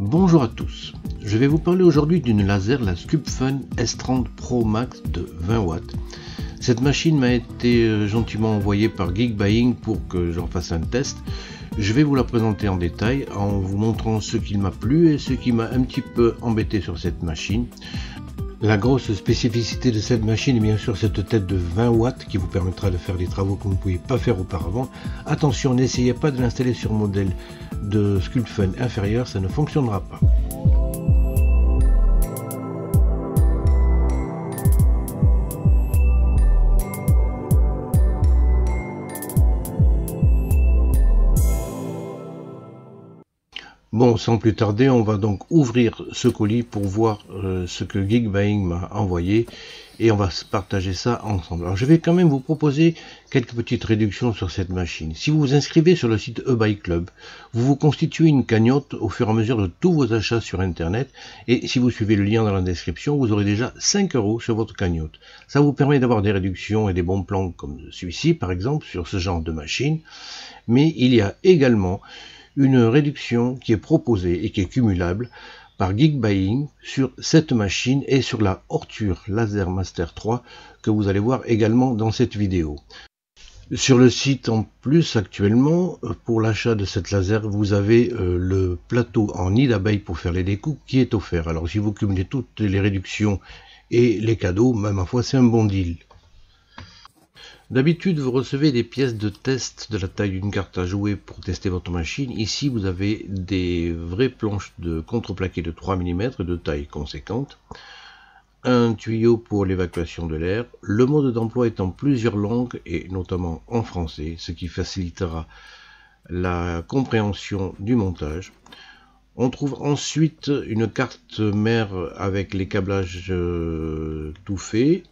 Bonjour à tous, je vais vous parler aujourd'hui d'une laser, la Sculpfun S30 Pro Max de 20 watts. Cette machine m'a été gentiment envoyée par Geekbuying pour que j'en fasse un test. Je vais vous la présenter en détail en vous montrant ce qui m'a plu et ce qui m'a un petit peu embêté sur cette machine. La grosse spécificité de cette machine est bien sûr cette tête de 20 watts qui vous permettra de faire des travaux que vous ne pouviez pas faire auparavant. Attention, n'essayez pas de l'installer sur un modèle de Sculpfun inférieur, ça ne fonctionnera pas. Bon, sans plus tarder, on va donc ouvrir ce colis pour voir ce que Geekbuying m'a envoyé et on va se partager ça ensemble. Alors je vais quand même vous proposer quelques petites réductions sur cette machine. Si vous vous inscrivez sur le site eBuyClub, vous vous constituez une cagnotte au fur et à mesure de tous vos achats sur internet et si vous suivez le lien dans la description, vous aurez déjà 5 € sur votre cagnotte. Ça vous permet d'avoir des réductions et des bons plans comme celui-ci par exemple sur ce genre de machine, mais il y a également une réduction qui est proposée et qui est cumulable par Geekbuying sur cette machine et sur la Ortur Laser Master 3 que vous allez voir également dans cette vidéo. Sur le site en plus actuellement, pour l'achat de cette laser, vous avez le plateau en nid d'abeille pour faire les découpes qui est offert. Alors si vous cumulez toutes les réductions et les cadeaux, même ma foi c'est un bon deal. D'habitude, vous recevez des pièces de test de la taille d'une carte à jouer pour tester votre machine. Ici, vous avez des vraies planches de contreplaqué de 3 mm de taille conséquente, un tuyau pour l'évacuation de l'air. Le mode d'emploi est en plusieurs langues et notamment en français, ce qui facilitera la compréhension du montage. On trouve ensuite une carte mère avec les câblages tout faits.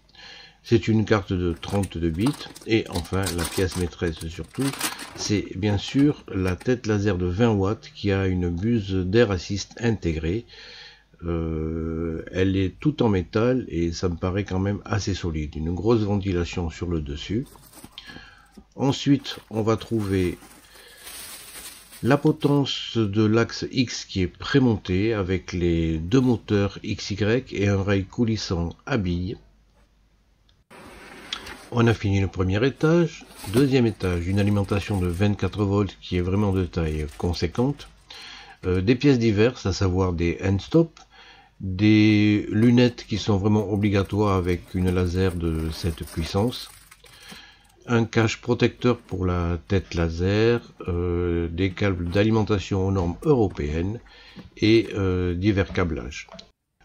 C'est une carte de 32 bits et enfin la pièce maîtresse surtout, c'est bien sûr la tête laser de 20 watts qui a une buse d'air assist intégrée. Elle est toute en métal et ça me paraît quand même assez solide. Une grosse ventilation sur le dessus. Ensuite on va trouver la potence de l'axe X qui est prémontée avec les deux moteurs XY et un rail coulissant à billes. On a fini le premier étage. Deuxième étage, une alimentation de 24 volts qui est vraiment de taille conséquente. Des pièces diverses, à savoir des end-stop, des lunettes qui sont vraiment obligatoires avec une laser de cette puissance, un cache protecteur pour la tête laser, des câbles d'alimentation aux normes européennes et divers câblages.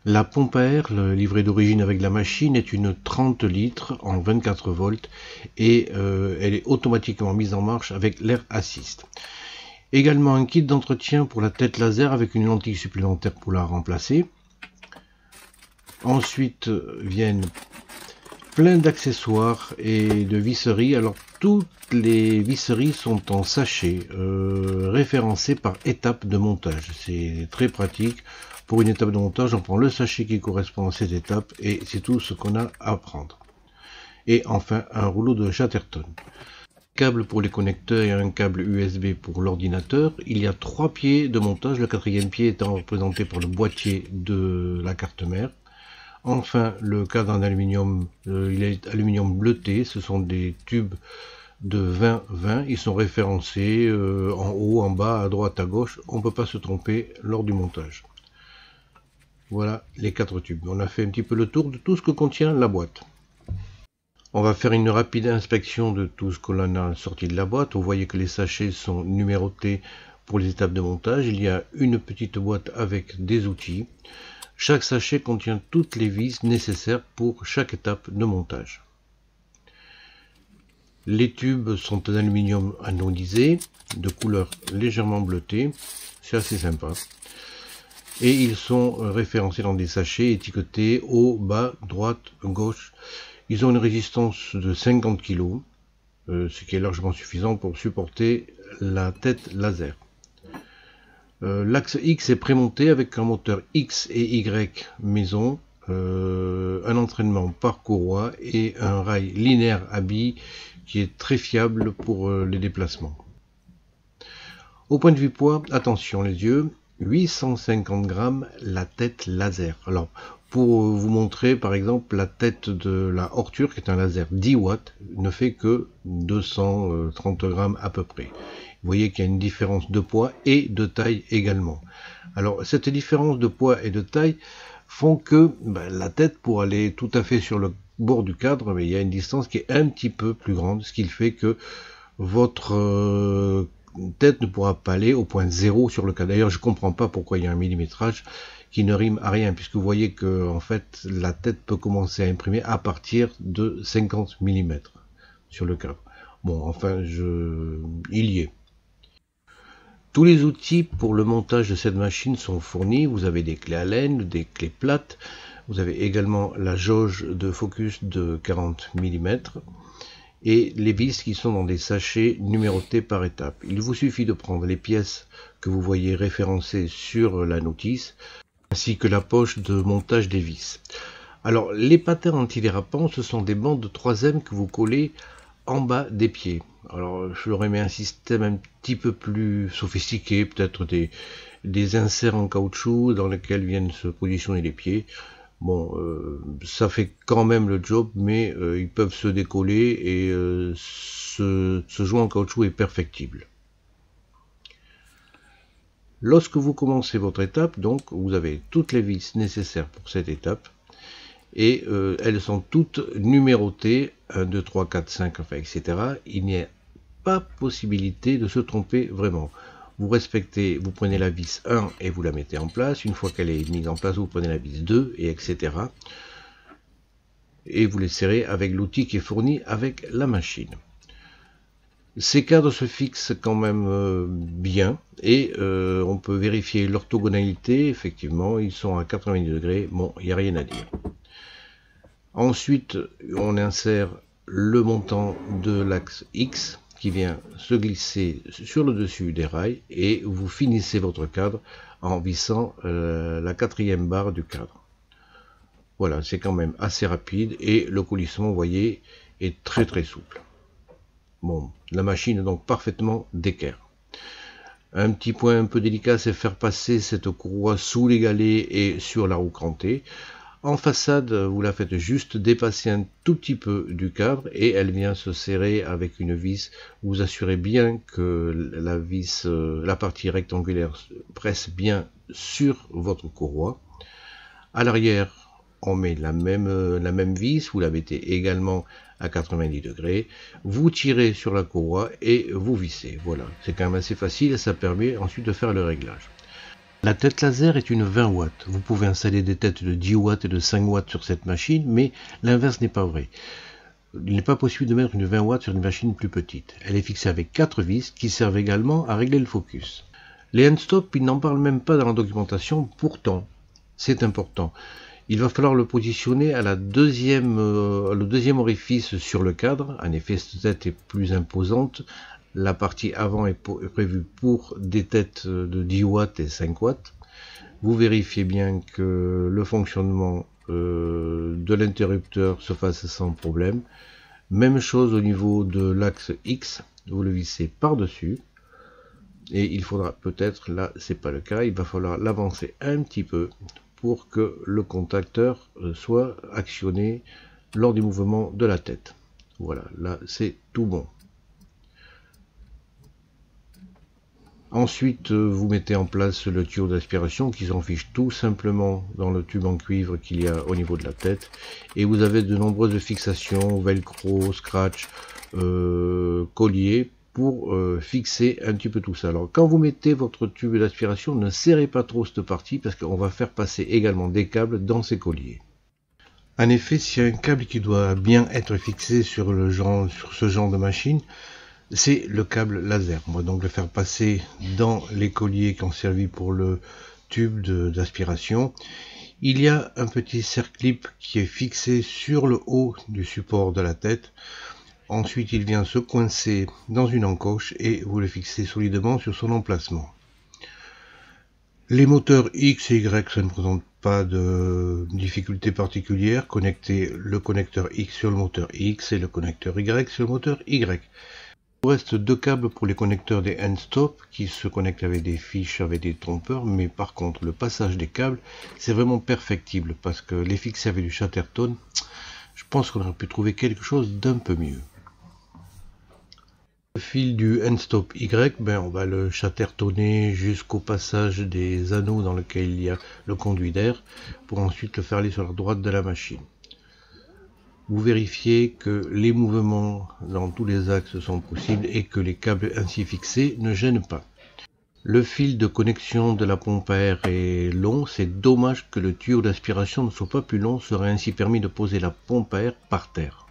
La pompe à air, le livret d'origine avec la machine, est une 30 litres en 24 volts et elle est automatiquement mise en marche avec l'air assist. Également un kit d'entretien pour la tête laser avec une lentille supplémentaire pour la remplacer. Ensuite viennent plein d'accessoires et de visseries. Alors toutes les visseries sont en sachet, référencées par étape de montage. C'est très pratique. Pour une étape de montage, on prend le sachet qui correspond à cette étape et c'est tout ce qu'on a à prendre. Et enfin, un rouleau de Chatterton. Câble pour les connecteurs et un câble USB pour l'ordinateur. Il y a 3 pieds de montage, le 4e pied étant représenté par le boîtier de la carte mère. Enfin, le cadre en aluminium, il est aluminium bleuté, ce sont des tubes de 20-20, ils sont référencés en haut, en bas, à droite, à gauche, on ne peut pas se tromper lors du montage. Voilà les 4 tubes. On a fait un petit peu le tour de tout ce que contient la boîte. On va faire une rapide inspection de tout ce que l'on a sorti de la boîte. Vous voyez que les sachets sont numérotés pour les étapes de montage. Il y a une petite boîte avec des outils. Chaque sachet contient toutes les vis nécessaires pour chaque étape de montage. Les tubes sont en aluminium anodisé, de couleur légèrement bleutée. C'est assez sympa. Et ils sont référencés dans des sachets étiquetés haut, bas, droite, gauche. Ils ont une résistance de 50 kg, ce qui est largement suffisant pour supporter la tête laser. L'axe X est prémonté avec un moteur X et Y maison, un entraînement par courroie et un rail linéaire à billes qui est très fiable pour les déplacements. Au point de vue poids, attention les yeux, 850 grammes la tête laser. Alors, pour vous montrer, par exemple, la tête de la Ortur, qui est un laser 10 watts, ne fait que 230 grammes à peu près. Vous voyez qu'il y a une différence de poids et de taille également. Alors, cette différence de poids et de taille font que la tête, pour aller tout à fait sur le bord du cadre, il y a une distance qui est un petit peu plus grande, ce qui fait que votre tête ne pourra pas aller au point 0 sur le cadre. D'ailleurs, je ne comprends pas pourquoi il y a un millimétrage qui ne rime à rien, puisque vous voyez que en fait la tête peut commencer à imprimer à partir de 50 mm sur le cadre. Bon, enfin, il y est. Tous les outils pour le montage de cette machine sont fournis. Vous avez des clés Allen, des clés plates. Vous avez également la jauge de focus de 40 mm et les vis qui sont dans des sachets numérotés par étape. Il vous suffit de prendre les pièces que vous voyez référencées sur la notice, ainsi que la poche de montage des vis. Alors, les patins antidérapants, ce sont des bandes de 3M que vous collez en bas des pieds. Alors, je leur ai mis un système un petit peu plus sophistiqué, peut-être des inserts en caoutchouc dans lesquels viennent se positionner les pieds. Bon, ça fait quand même le job, mais ils peuvent se décoller et ce joint en caoutchouc est perfectible. Lorsque vous commencez votre étape, donc, vous avez toutes les vis nécessaires pour cette étape. Et elles sont toutes numérotées, 1, 2, 3, 4, 5, enfin, etc. Il n'y a pas possibilité de se tromper vraiment. Vous respectez, vous prenez la vis 1 et vous la mettez en place. Une fois qu'elle est mise en place, vous prenez la vis 2, et etc. Et vous les serrez avec l'outil qui est fourni avec la machine. Ces cadres se fixent quand même bien et on peut vérifier l'orthogonalité. Effectivement, ils sont à 90 degrés. Bon, il n'y a rien à dire. Ensuite, on insère le montant de l'axe X qui vient se glisser sur le dessus des rails et vous finissez votre cadre en vissant la 4e barre du cadre. Voilà, c'est quand même assez rapide et le coulissement, vous voyez, est très très souple. Bon, la machine est donc parfaitement d'équerre. Un petit point un peu délicat, c'est faire passer cette courroie sous les galets et sur la roue crantée. En façade, vous la faites juste dépasser un tout petit peu du cadre et elle vient se serrer avec une vis. Vous assurez bien que la vis, la partie rectangulaire presse bien sur votre courroie. À l'arrière, on met la même vis, vous la mettez également à 90 degrés. Vous tirez sur la courroie et vous vissez. Voilà, c'est quand même assez facile et ça permet ensuite de faire le réglage. La tête laser est une 20 watts. Vous pouvez installer des têtes de 10 watts et de 5 watts sur cette machine, mais l'inverse n'est pas vrai. Il n'est pas possible de mettre une 20 watts sur une machine plus petite. Elle est fixée avec 4 vis qui servent également à régler le focus. Les end-stop, ils n'en parlent même pas dans la documentation, pourtant, c'est important. Il va falloir le positionner à le deuxième orifice sur le cadre. En effet, cette tête est plus imposante. La partie avant est prévue pour des têtes de 10 watts et 5 watts. Vous vérifiez bien que le fonctionnement de l'interrupteur se fasse sans problème. Même chose au niveau de l'axe X. Vous le vissez par-dessus. Et il faudra peut-être, là c'est pas le cas, il va falloir l'avancer un petit peu pour que le contacteur soit actionné lors du mouvement de la tête. Voilà, là c'est tout bon. Ensuite, vous mettez en place le tuyau d'aspiration qui s'enfiche tout simplement dans le tube en cuivre qu'il y a au niveau de la tête. Et vous avez de nombreuses fixations, velcro, scratch, collier, pour fixer un petit peu tout ça. Alors, quand vous mettez votre tube d'aspiration, ne serrez pas trop cette partie parce qu'on va faire passer également des câbles dans ces colliers. En effet, s'il y a un câble qui doit bien être fixé sur ce genre de machine, c'est le câble laser. On va donc le faire passer dans les colliers qui ont servi pour le tube d'aspiration. Il y a un petit cercle-clip qui est fixé sur le haut du support de la tête. Ensuite, il vient se coincer dans une encoche et vous le fixez solidement sur son emplacement. Les moteurs X et Y, ça ne présente pas de difficulté particulière. Connectez le connecteur X sur le moteur X et le connecteur Y sur le moteur Y. Il reste deux câbles pour les connecteurs des end-stop qui se connectent avec des fiches, avec des trompeurs, mais par contre le passage des câbles c'est vraiment perfectible parce que les fixer avec du Chatterton, je pense qu'on aurait pu trouver quelque chose d'un peu mieux. Le fil du end-stop Y, on va le chattertonner jusqu'au passage des anneaux dans lequel il y a le conduit d'air pour ensuite le faire aller sur la droite de la machine. Vous vérifiez que les mouvements dans tous les axes sont possibles et que les câbles ainsi fixés ne gênent pas. Le fil de connexion de la pompe à air est long, c'est dommage que le tuyau d'aspiration ne soit pas plus long, serait ainsi permis de poser la pompe à air par terre.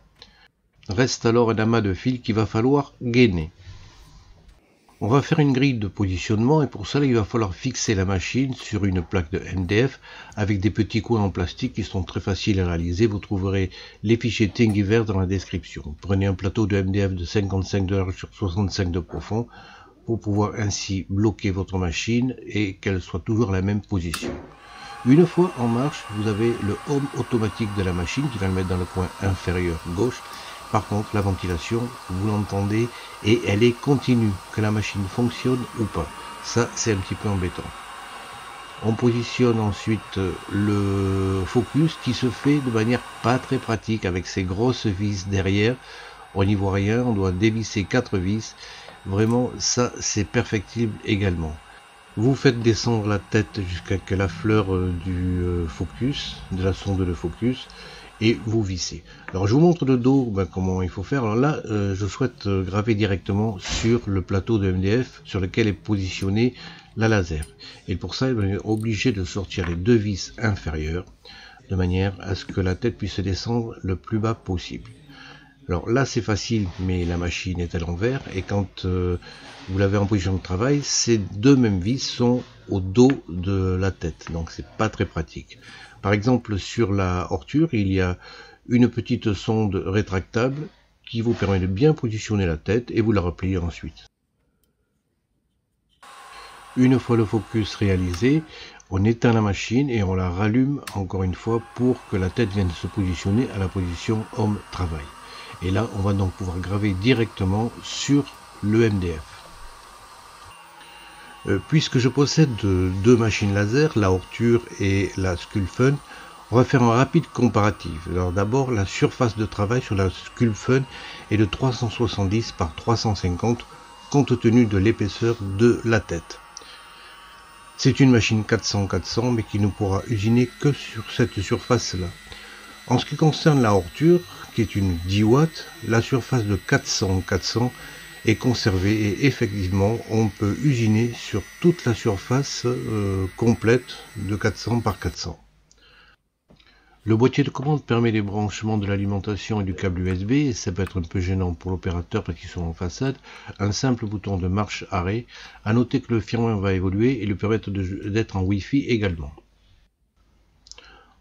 Reste alors un amas de fils qu'il va falloir gainer. On va faire une grille de positionnement et pour cela il va falloir fixer la machine sur une plaque de MDF avec des petits coins en plastique qui sont très faciles à réaliser. Vous trouverez les fichiers Thingiverse dans la description. Prenez un plateau de MDF de 55 de large sur 65 de profond pour pouvoir ainsi bloquer votre machine et qu'elle soit toujours à la même position. Une fois en marche, vous avez le home automatique de la machine qui va le mettre dans le coin inférieur gauche. Par contre, la ventilation, vous l'entendez et elle est continue, que la machine fonctionne ou pas. Ça, c'est un petit peu embêtant. On positionne ensuite le focus qui se fait de manière pas très pratique avec ces grosses vis derrière. On n'y voit rien, on doit dévisser 4 vis. Vraiment, ça, c'est perfectible également. Vous faites descendre la tête jusqu'à que la fleur du focus, de la sonde de focus, et vous vissez. Alors je vous montre de dos comment il faut faire. Alors là, je souhaite graver directement sur le plateau de MDF sur lequel est positionnée la laser. Et pour ça, on est obligé de sortir les deux vis inférieures de manière à ce que la tête puisse descendre le plus bas possible. Alors là c'est facile, mais la machine est à l'envers et quand vous l'avez en position de travail, ces deux mêmes vis sont au dos de la tête, donc c'est pas très pratique. Par exemple sur la horture, il y a une petite sonde rétractable qui vous permet de bien positionner la tête et vous la repliez ensuite. Une fois le focus réalisé, on éteint la machine et on la rallume encore une fois pour que la tête vienne se positionner à la position homme travail. Et là, on va donc pouvoir graver directement sur le MDF. Puisque je possède deux machines laser, la Horture et la Sculpfun, on va faire un rapide comparatif. Alors d'abord, la surface de travail sur la Sculpfun est de 370 par 350 compte tenu de l'épaisseur de la tête. C'est une machine 400-400 mais qui ne pourra usiner que sur cette surface-là. En ce qui concerne la Horture, qui est une 10 watts, la surface de 400-400 est conservée et effectivement on peut usiner sur toute la surface complète de 400 par 400. Le boîtier de commande permet les branchements de l'alimentation et du câble USB, et ça peut être un peu gênant pour l'opérateur parce qu'ils sont en façade. Un simple bouton de marche-arrêt. À noter que le firmware va évoluer et lui permettre d'être en Wi-Fi également.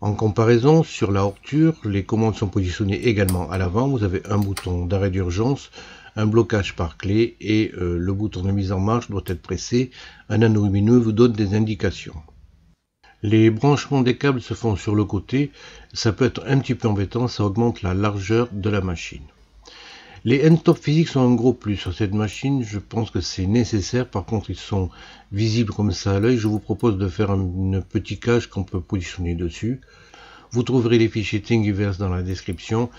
En comparaison, sur la Horture, les commandes sont positionnées également à l'avant. Vous avez un bouton d'arrêt d'urgence, un blocage par clé et le bouton de mise en marche doit être pressé. Un anneau lumineux vous donne des indications. Les branchements des câbles se font sur le côté, ça peut être un petit peu embêtant, ça augmente la largeur de la machine. Les end-stop physiques sont un gros plus sur cette machine, je pense que c'est nécessaire, par contre ils sont visibles comme ça à l'œil, je vous propose de faire un petit cage qu'on peut positionner dessus. Vous trouverez les fichiers Thingiverse dans la description,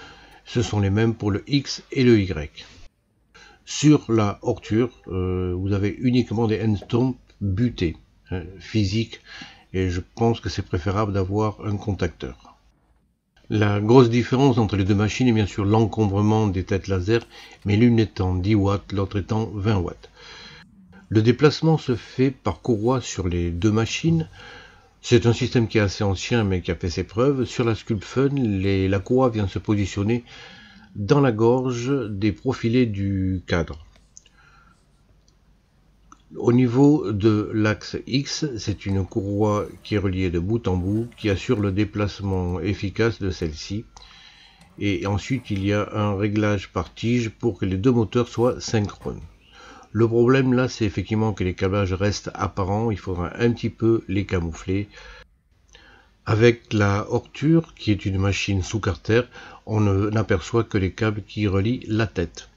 ce sont les mêmes pour le X et le Y. Sur la Horture, vous avez uniquement des end-stop butés, physiques, et je pense que c'est préférable d'avoir un contacteur. La grosse différence entre les deux machines est bien sûr l'encombrement des têtes laser, mais l'une étant 10 watts, l'autre étant 20 watts. Le déplacement se fait par courroie sur les deux machines. C'est un système qui est assez ancien mais qui a fait ses preuves. Sur la Sculpfun, la courroie vient se positionner dans la gorge des profilés du cadre. Au niveau de l'axe X, c'est une courroie qui est reliée de bout en bout, qui assure le déplacement efficace de celle-ci. Et ensuite, il y a un réglage par tige pour que les deux moteurs soient synchrones. Le problème là, c'est effectivement que les câblages restent apparents, il faudra un petit peu les camoufler. Avec la Horture, qui est une machine sous carter, on n'aperçoit que les câbles qui relient la tête.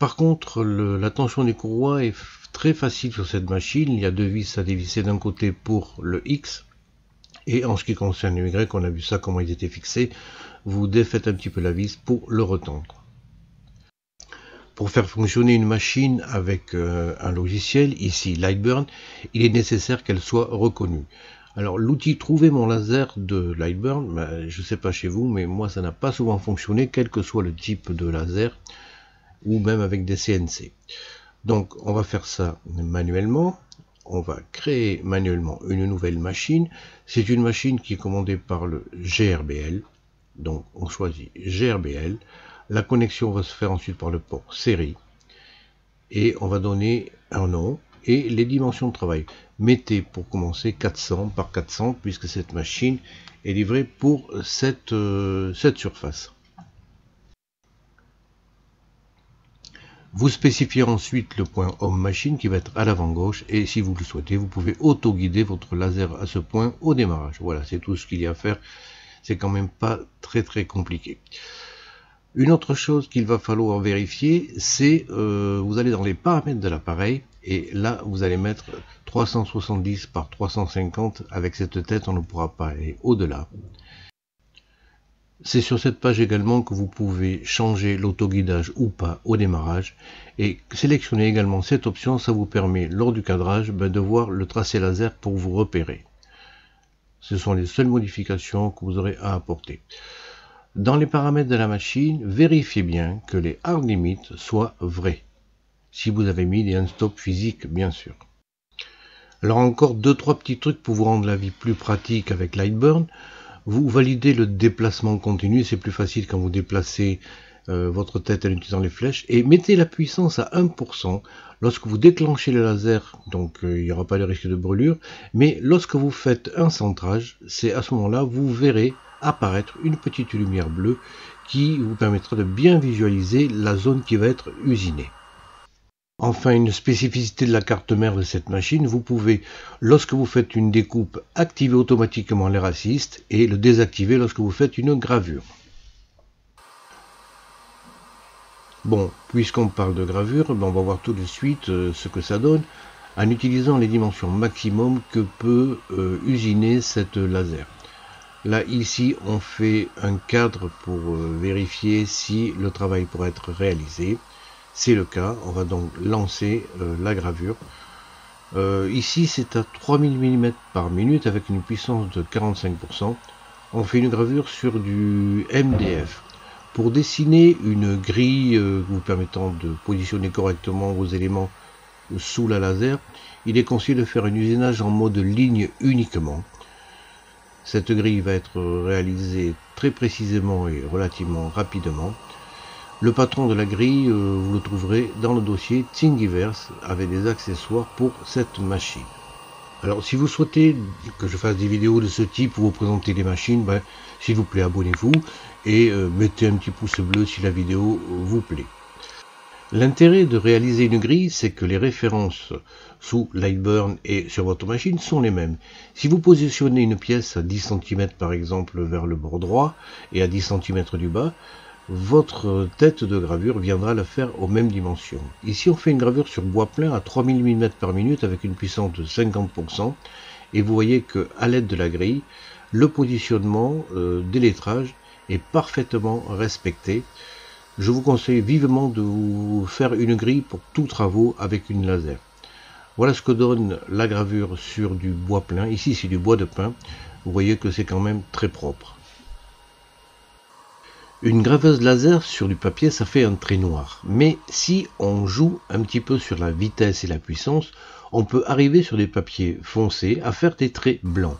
Par contre, la tension des courroies est très facile sur cette machine. Il y a 2 vis à dévisser d'un côté pour le X. Et en ce qui concerne le Y, on a vu ça, comment ils étaient fixés. Vous défaites un petit peu la vis pour le retendre. Pour faire fonctionner une machine avec un logiciel, ici Lightburn, il est nécessaire qu'elle soit reconnue. Alors l'outil Trouver mon laser de Lightburn, ben, je ne sais pas chez vous, mais moi ça n'a pas souvent fonctionné, quel que soit le type de laser, ou même avec des CNC. Donc on va faire ça manuellement. On va créer manuellement une nouvelle machine. C'est une machine qui est commandée par le GRBL. Donc on choisit GRBL. La connexion va se faire ensuite par le port série. Et on va donner un nom et les dimensions de travail. Mettez pour commencer 400 par 400 puisque cette machine est livrée pour cette surface. Vous spécifiez ensuite le point Home Machine qui va être à l'avant gauche et si vous le souhaitez, vous pouvez auto-guider votre laser à ce point au démarrage. Voilà, c'est tout ce qu'il y a à faire. C'est quand même pas très compliqué. Une autre chose qu'il va falloir vérifier, c'est vous allez dans les paramètres de l'appareil et là vous allez mettre 370 par 350. Avec cette tête, on ne pourra pas aller au-delà. C'est sur cette page également que vous pouvez changer l'autoguidage ou pas au démarrage et sélectionner également cette option. Ça vous permet lors du cadrage de voir le tracé laser pour vous repérer. Ce sont les seules modifications que vous aurez à apporter. Dans les paramètres de la machine, vérifiez bien que les hard limits soient vrais. Si vous avez mis des unstop physiques, bien sûr. Alors encore 2-3 petits trucs pour vous rendre la vie plus pratique avec Lightburn. Vous validez le déplacement continu, c'est plus facile quand vous déplacez votre tête en utilisant les flèches. Et mettez la puissance à 1% lorsque vous déclenchez le laser, donc il n'y aura pas de risque de brûlure. Mais lorsque vous faites un centrage, c'est à ce moment-là, vous verrez apparaître une petite lumière bleue qui vous permettra de bien visualiser la zone qui va être usinée. Enfin, une spécificité de la carte mère de cette machine, vous pouvez, lorsque vous faites une découpe, activer automatiquement l'air assist et le désactiver lorsque vous faites une gravure. Bon, puisqu'on parle de gravure, on va voir tout de suite ce que ça donne en utilisant les dimensions maximum que peut usiner cette laser. Là, ici, on fait un cadre pour vérifier si le travail pourrait être réalisé. C'est le cas. On va donc lancer la gravure. Ici, c'est à 3000 mm par minute avec une puissance de 45%. On fait une gravure sur du MDF. Pour dessiner une grille vous permettant de positionner correctement vos éléments sous la laser, il est conseillé de faire un usinage en mode ligne uniquement. Cette grille va être réalisée très précisément et relativement rapidement. Le patron de la grille, vous le trouverez dans le dossier Thingiverse avec des accessoires pour cette machine. Alors si vous souhaitez que je fasse des vidéos de ce type pour vous présenter les machines, s'il vous plaît abonnez-vous et mettez un petit pouce bleu si la vidéo vous plaît. L'intérêt de réaliser une grille, c'est que les références sous Lightburn et sur votre machine sont les mêmes. Si vous positionnez une pièce à 10 cm par exemple vers le bord droit et à 10 cm du bas, votre tête de gravure viendra le faire aux mêmes dimensions. Ici on fait une gravure sur bois plein à 3000 mm par minute avec une puissance de 50% et vous voyez que à l'aide de la grille, le positionnement des lettrages est parfaitement respecté. Je vous conseille vivement de vous faire une grille pour tous travaux avec une laser. Voilà ce que donne la gravure sur du bois plein. Ici c'est du bois de pin. Vous voyez que c'est quand même très propre. Une graveuse laser sur du papier, ça fait un trait noir. Mais si on joue un petit peu sur la vitesse et la puissance, on peut arriver sur des papiers foncés à faire des traits blancs.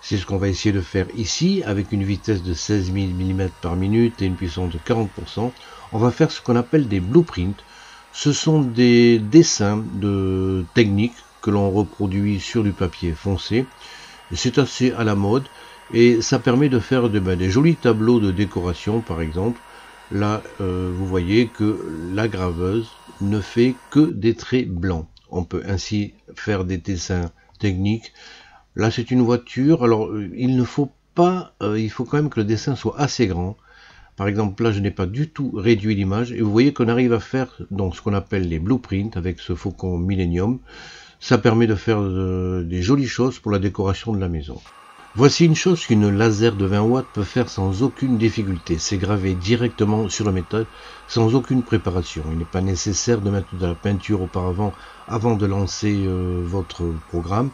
C'est ce qu'on va essayer de faire ici, avec une vitesse de 16 000 mm par minute et une puissance de 40%. On va faire ce qu'on appelle des blueprints. Ce sont des dessins de techniques que l'on reproduit sur du papier foncé. C'est assez à la mode et ça permet de faire des jolis tableaux de décoration par exemple. Là, vous voyez que la graveuse ne fait que des traits blancs. On peut ainsi faire des dessins techniques. Là, c'est une voiture. Alors, il faut quand même que le dessin soit assez grand Par exemple, là, je n'ai pas du tout réduit l'image et vous voyez qu'on arrive à faire donc ce qu'on appelle les blueprints avec ce faucon Millennium. Ça permet de faire des jolies choses pour la décoration de la maison. Voici une chose qu'une laser de 20 watts peut faire sans aucune difficulté, c'est graver directement sur le métal sans aucune préparation. Il n'est pas nécessaire de mettre de la peinture auparavant avant de lancer votre programme.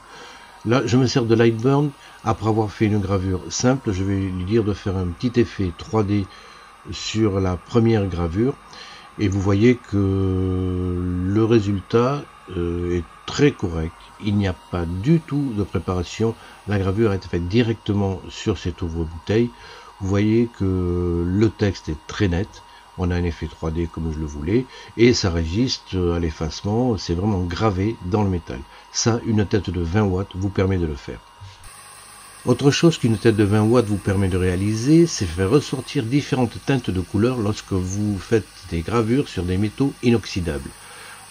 Là, je me sers de Lightburn. Après avoir fait une gravure simple, je vais lui dire de faire un petit effet 3D sur la première gravure. Et vous voyez que le résultat est très correct. Il n'y a pas du tout de préparation. La gravure a été faite directement sur cet ouvre-bouteille. Vous voyez que le texte est très net. On a un effet 3D comme je le voulais. Et ça résiste à l'effacement. C'est vraiment gravé dans le métal. Ça, une tête de 20 watts vous permet de le faire. Autre chose qu'une tête de 20 watts vous permet de réaliser, c'est faire ressortir différentes teintes de couleurs lorsque vous faites des gravures sur des métaux inoxydables.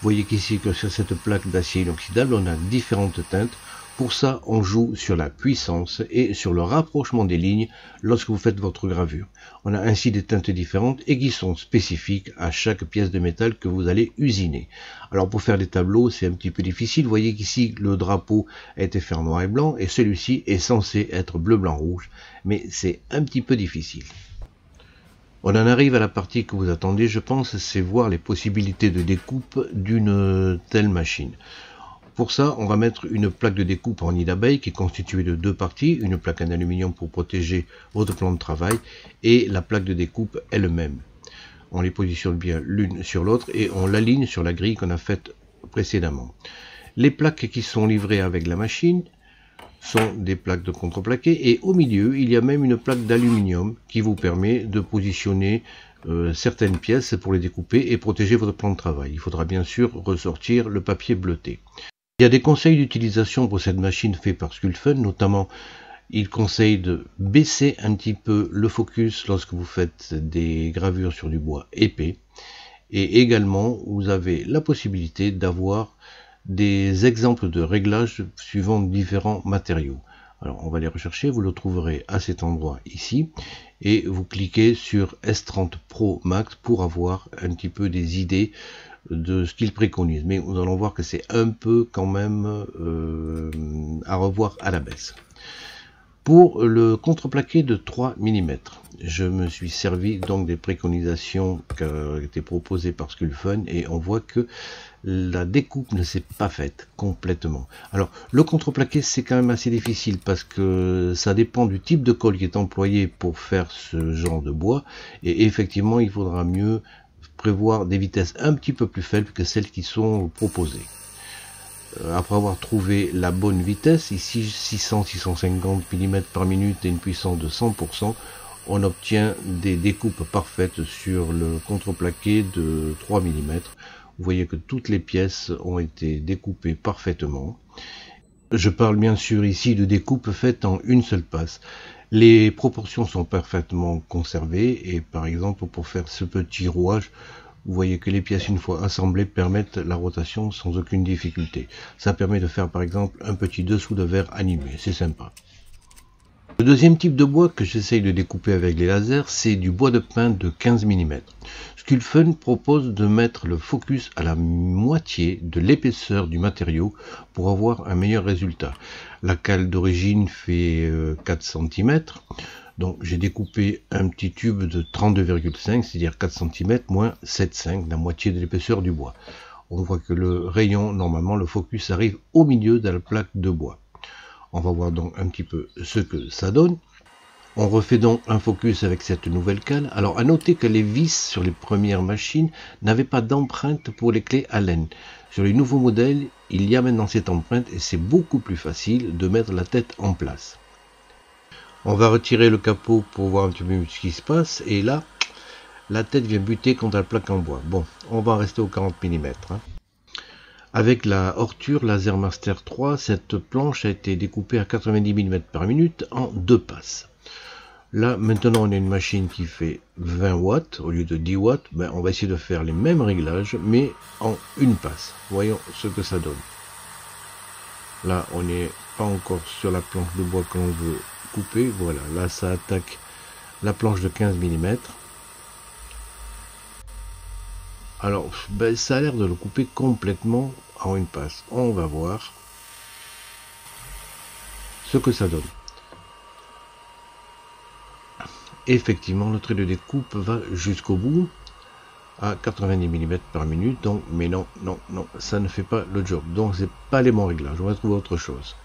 Vous voyez qu'ici que sur cette plaque d'acier inoxydable, on a différentes teintes. Pour ça, on joue sur la puissance et sur le rapprochement des lignes lorsque vous faites votre gravure. On a ainsi des teintes différentes et qui sont spécifiques à chaque pièce de métal que vous allez usiner. Alors pour faire des tableaux, c'est un petit peu difficile. Vous voyez qu'ici, le drapeau a été fait en noir et blanc et celui-ci est censé être bleu, blanc, rouge. Mais c'est un petit peu difficile. On en arrive à la partie que vous attendez, je pense, c'est voir les possibilités de découpe d'une telle machine. Pour ça, on va mettre une plaque de découpe en nid d'abeille qui est constituée de deux parties, une plaque en aluminium pour protéger votre plan de travail et la plaque de découpe elle-même. On les positionne bien l'une sur l'autre et on l'aligne sur la grille qu'on a faite précédemment. Les plaques qui sont livrées avec la machine sont des plaques de contreplaqué et au milieu, il y a même une plaque d'aluminium qui vous permet de positionner certaines pièces pour les découper et protéger votre plan de travail. Il faudra bien sûr ressortir le papier bleuté. Il y a des conseils d'utilisation pour cette machine faits par Sculpfun, notamment il conseille de baisser un petit peu le focus lorsque vous faites des gravures sur du bois épais. Et également, vous avez la possibilité d'avoir des exemples de réglages suivant différents matériaux. Alors on va les rechercher, vous le trouverez à cet endroit ici. Et vous cliquez sur S30 Pro Max pour avoir un petit peu des idées de ce qu'il préconise, mais nous allons voir que c'est un peu quand même à revoir à la baisse. Pour le contreplaqué de 3 mm, je me suis servi donc des préconisations qui étaient proposées par Sculpfun et on voit que la découpe ne s'est pas faite complètement. Alors le contreplaqué c'est quand même assez difficile parce que ça dépend du type de colle qui est employé pour faire ce genre de bois et effectivement il faudra mieux prévoir des vitesses un petit peu plus faibles que celles qui sont proposées. Après avoir trouvé la bonne vitesse, ici 600-650 mm par minute et une puissance de 100%, on obtient des découpes parfaites sur le contreplaqué de 3 mm. Vous voyez que toutes les pièces ont été découpées parfaitement. Je parle bien sûr ici de découpes faites en une seule passe. Les proportions sont parfaitement conservées et par exemple pour faire ce petit rouage, vous voyez que les pièces une fois assemblées permettent la rotation sans aucune difficulté. Ça permet de faire par exemple un petit dessous de verre animé, c'est sympa. Le deuxième type de bois que j'essaye de découper avec les lasers, c'est du bois de pin de 15 mm. Sculpfun propose de mettre le focus à la moitié de l'épaisseur du matériau pour avoir un meilleur résultat. La cale d'origine fait 4 cm, donc j'ai découpé un petit tube de 32,5, c'est-à-dire 4 cm moins 7,5, la moitié de l'épaisseur du bois. On voit que le rayon, normalement le focus arrive au milieu de la plaque de bois. On va voir donc un petit peu ce que ça donne. On refait donc un focus avec cette nouvelle cale. Alors à noter que les vis sur les premières machines n'avaient pas d'empreinte pour les clés Allen. Sur les nouveaux modèles, il y a maintenant cette empreinte et c'est beaucoup plus facile de mettre la tête en place. On va retirer le capot pour voir un petit peu ce qui se passe et là, la tête vient buter contre la plaque en bois. Bon, on va rester aux 40 mm. Avec la Hortur Laser Master 3, cette planche a été découpée à 90 mm par minute en 2 passes. Là, maintenant, on a une machine qui fait 20 watts au lieu de 10 watts. Ben, on va essayer de faire les mêmes réglages, mais en une passe. Voyons ce que ça donne. Là, on n'est pas encore sur la planche de bois que l'on veut couper. Voilà, là, ça attaque la planche de 15 mm. Alors, ben, ça a l'air de le couper complètement en une passe. On va voir ce que ça donne. Effectivement, le trait de découpe va jusqu'au bout, à 90 mm par minute, donc, mais non, ça ne fait pas le job, donc c'est pas les bons réglages, on va trouver autre chose.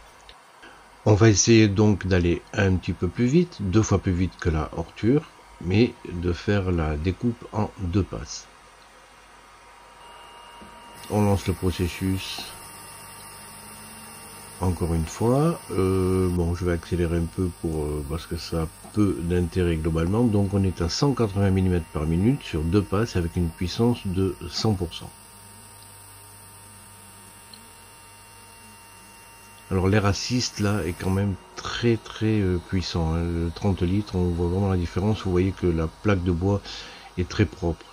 On va essayer donc d'aller un petit peu plus vite, 2 fois plus vite que la Ortur, mais de faire la découpe en 2 passes. On lance le processus encore une fois. Bon, je vais accélérer un peu parce que ça a peu d'intérêt globalement. Donc on est à 180 mm par minute sur 2 passes avec une puissance de 100%. Alors l'air assist là est quand même très puissant, hein. Le 30 litres, on voit vraiment la différence. Vous voyez que la plaque de bois est très propre.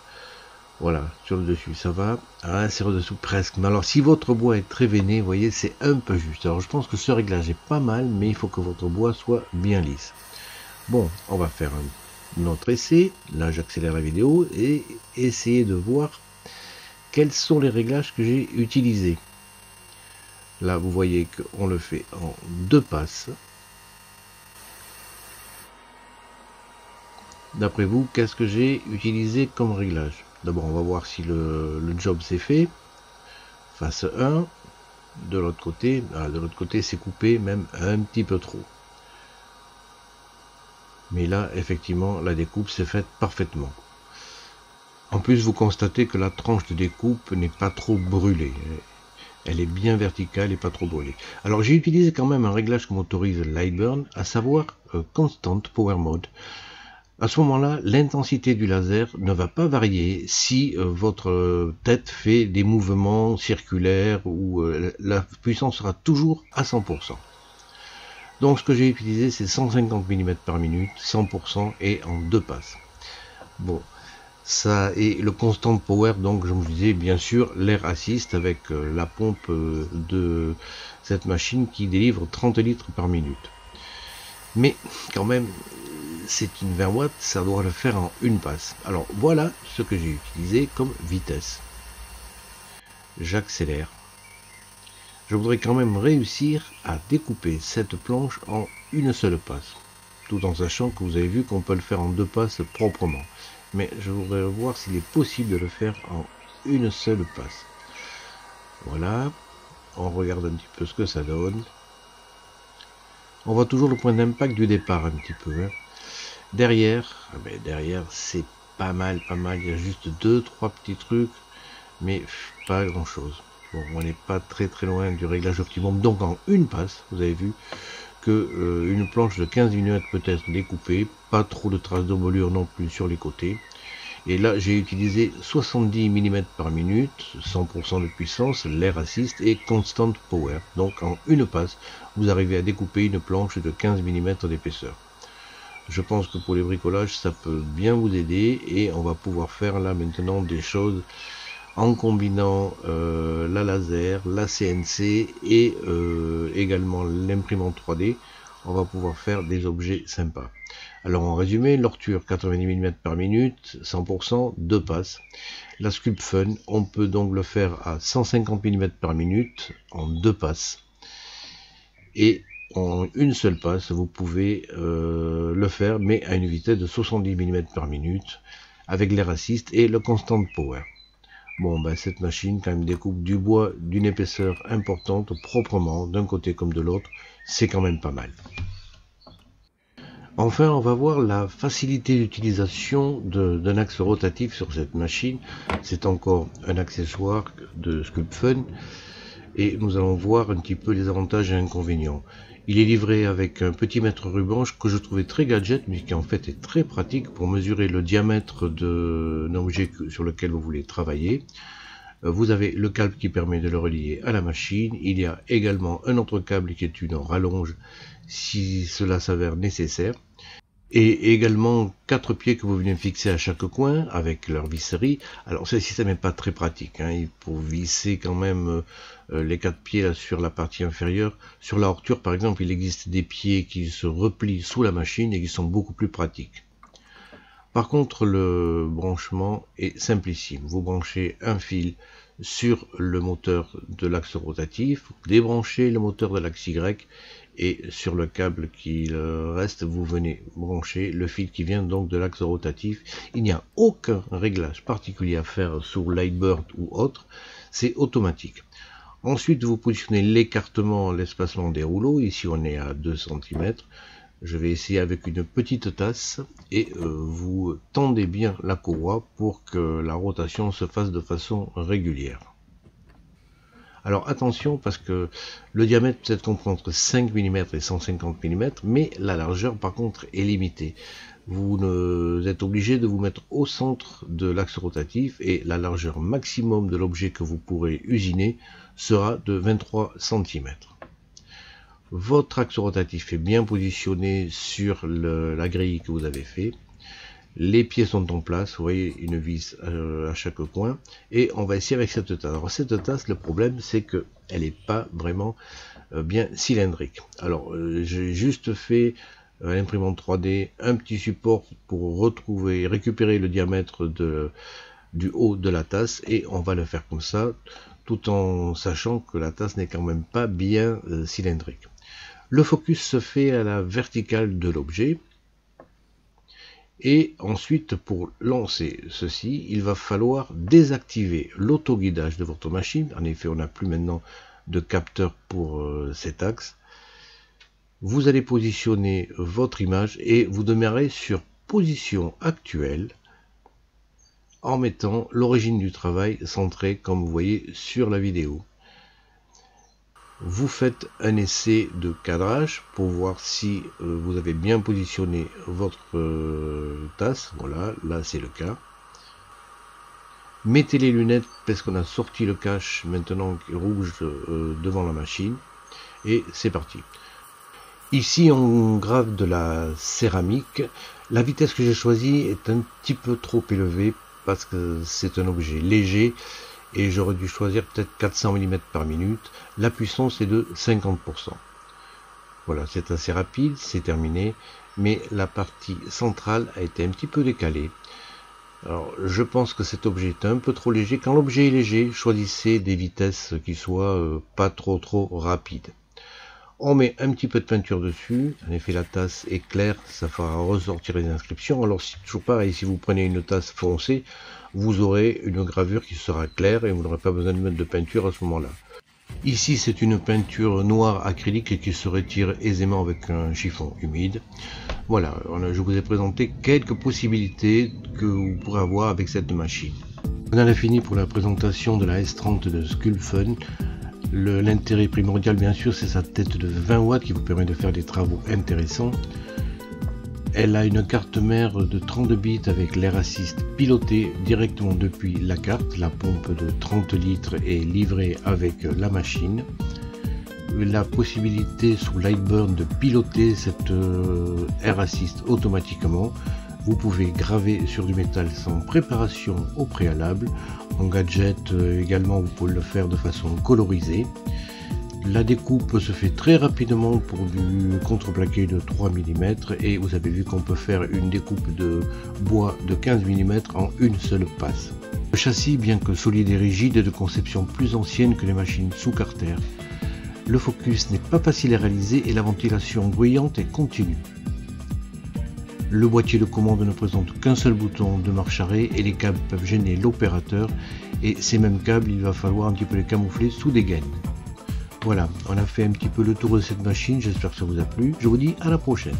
Voilà, sur le dessus, ça va. Ah, c'est au-dessous presque. Mais alors, si votre bois est très veiné, vous voyez, c'est un peu juste. Alors, je pense que ce réglage est pas mal, mais il faut que votre bois soit bien lisse. Bon, on va faire un autre essai. Là, j'accélère la vidéo et essayer de voir quels sont les réglages que j'ai utilisés. Là, vous voyez qu'on le fait en 2 passes. D'après vous, qu'est-ce que j'ai utilisé comme réglage? D'abord, on va voir si le job s'est fait. Phase 1. De l'autre côté, c'est coupé même un petit peu trop. Mais là, effectivement, la découpe s'est faite parfaitement. En plus, vous constatez que la tranche de découpe n'est pas trop brûlée. Elle est bien verticale et pas trop brûlée. Alors, j'ai utilisé quand même un réglage que m'autorise Lightburn, à savoir Constant Power Mode. À ce moment-là, l'intensité du laser ne va pas varier si votre tête fait des mouvements circulaires ou la puissance sera toujours à 100%. Donc ce que j'ai utilisé, c'est 150 mm par minute, 100% et en 2 passes. Bon, ça et le constant power, donc je vous disais bien sûr l'air assist avec la pompe de cette machine qui délivre 30 litres par minute. Mais quand même, c'est une 20 watts, ça doit le faire en une passe. Alors voilà ce que j'ai utilisé comme vitesse. J'accélère. Je voudrais quand même réussir à découper cette planche en une seule passe, tout en sachant que vous avez vu qu'on peut le faire en 2 passes proprement. Mais je voudrais voir s'il est possible de le faire en une seule passe. Voilà, on regarde un petit peu ce que ça donne. On voit toujours le point d'impact du départ un petit peu, hein. Derrière, derrière c'est pas mal, il y a juste 2-3 petits trucs, mais pas grand chose. Bon, on n'est pas très loin du réglage optimum, donc en une passe, vous avez vu que une planche de 15 mm peut être découpée, pas trop de traces de moulure non plus sur les côtés. Et là j'ai utilisé 70 mm par minute, 100% de puissance, l'air assist et constant power. Donc en une passe, vous arrivez à découper une planche de 15 mm d'épaisseur. Je pense que pour les bricolages, ça peut bien vous aider et on va pouvoir faire là maintenant des choses en combinant la laser, la CNC et également l'imprimante 3D. On va pouvoir faire des objets sympas. Alors en résumé, l'Ortur 90 mm par minute, 100%, 2 passes. La Sculpfun, on peut donc le faire à 150 mm par minute en 2 passes. Et en une seule passe, vous pouvez le faire, mais à une vitesse de 70 mm par minute, avec l'air assist et le constant power. Bon, ben, cette machine, quand même, découpe du bois d'une épaisseur importante, proprement, d'un côté comme de l'autre, c'est quand même pas mal. Enfin, on va voir la facilité d'utilisation d'un axe rotatif sur cette machine. C'est encore un accessoire de Sculpfun. Et nous allons voir un petit peu les avantages et inconvénients. Il est livré avec un petit mètre ruban que je trouvais très gadget, mais qui en fait est très pratique pour mesurer le diamètre d'un objet sur lequel vous voulez travailler. Vous avez le câble qui permet de le relier à la machine. Il y a également un autre câble qui est une rallonge si cela s'avère nécessaire. Et également 4 pieds que vous venez fixer à chaque coin avec leur visserie. Alors ce système n'est pas très pratique, hein. Il faut visser quand même les 4 pieds là, sur la partie inférieure. Sur la Ortur par exemple, il existe des pieds qui se replient sous la machine et qui sont beaucoup plus pratiques. Par contre, le branchement est simplissime. Vous branchez un fil sur le moteur de l'axe rotatif, vous débranchez le moteur de l'axe Y et sur le câble qui reste, vous venez brancher le fil qui vient donc de l'axe rotatif. Il n'y a aucun réglage particulier à faire sur Lightburn ou autre, c'est automatique. Ensuite, vous positionnez l'écartement, l'espacement des rouleaux. Ici, on est à 2 cm. Je vais essayer avec une petite tasse et vous tendez bien la courroie pour que la rotation se fasse de façon régulière. Alors attention, parce que le diamètre peut être compris entre 5 mm et 150 mm, mais la largeur par contre est limitée. Vous êtes obligé de vous mettre au centre de l'axe rotatif et la largeur maximum de l'objet que vous pourrez usiner sera de 23 cm. Votre axe rotatif est bien positionné sur la grille que vous avez fait. Les pieds sont en place, vous voyez une vis à chaque coin. Et on va essayer avec cette tasse. Alors cette tasse, le problème c'est qu'elle n'est pas vraiment bien cylindrique. Alors j'ai juste fait à l'imprimante 3D un petit support pour récupérer le diamètre du haut de la tasse. Et on va le faire comme ça, tout en sachant que la tasse n'est quand même pas bien cylindrique. Le focus se fait à la verticale de l'objet. Et ensuite, pour lancer ceci, il va falloir désactiver l'autoguidage de votre machine. En effet, on n'a plus maintenant de capteur pour cet axe. Vous allez positionner votre image et vous démarrez sur position actuelle en mettant l'origine du travail centrée, comme vous voyez sur la vidéo. Vous faites un essai de cadrage pour voir si vous avez bien positionné votre tasse. Voilà, là c'est le cas. Mettez les lunettes parce qu'on a sorti le cache maintenant rouge devant la machine. Et c'est parti. Ici on grave de la céramique. La vitesse que j'ai choisie est un petit peu trop élevée parce que c'est un objet léger. Et j'aurais dû choisir peut-être 400 mm par minute. La puissance est de 50%. Voilà, c'est assez rapide, c'est terminé, mais la partie centrale a été un petit peu décalée. Alors, je pense que cet objet est un peu trop léger. Quand l'objet est léger, choisissez des vitesses qui soient pas trop rapides. On met un petit peu de peinture dessus. En effet, la tasse est claire, ça fera ressortir les inscriptions. Alors, c'est toujours pareil, si vous prenez une tasse foncée, vous aurez une gravure qui sera claire et vous n'aurez pas besoin de mettre de peinture à ce moment-là. Ici, c'est une peinture noire acrylique qui se retire aisément avec un chiffon humide. Voilà, je vous ai présenté quelques possibilités que vous pourrez avoir avec cette machine. On en a fini pour la présentation de la S30 de Sculpfun. L'intérêt primordial, bien sûr, c'est sa tête de 20 watts qui vous permet de faire des travaux intéressants. Elle a une carte mère de 32 bits avec l'Air Assist piloté directement depuis la carte. La pompe de 30 litres est livrée avec la machine. La possibilité sous Lightburn de piloter cette Air Assist automatiquement. Vous pouvez graver sur du métal sans préparation au préalable. En gadget également, vous pouvez le faire de façon colorisée. La découpe se fait très rapidement pour du contreplaqué de 3 mm et vous avez vu qu'on peut faire une découpe de bois de 15 mm en une seule passe. Le châssis, bien que solide et rigide, est de conception plus ancienne que les machines sous Carter. Le focus n'est pas facile à réaliser et la ventilation bruyante est continue. Le boîtier de commande ne présente qu'un seul bouton de marche arrêt et les câbles peuvent gêner l'opérateur et ces mêmes câbles, il va falloir un petit peu les camoufler sous des gaines. Voilà, on a fait un petit peu le tour de cette machine, j'espère que ça vous a plu. Je vous dis à la prochaine.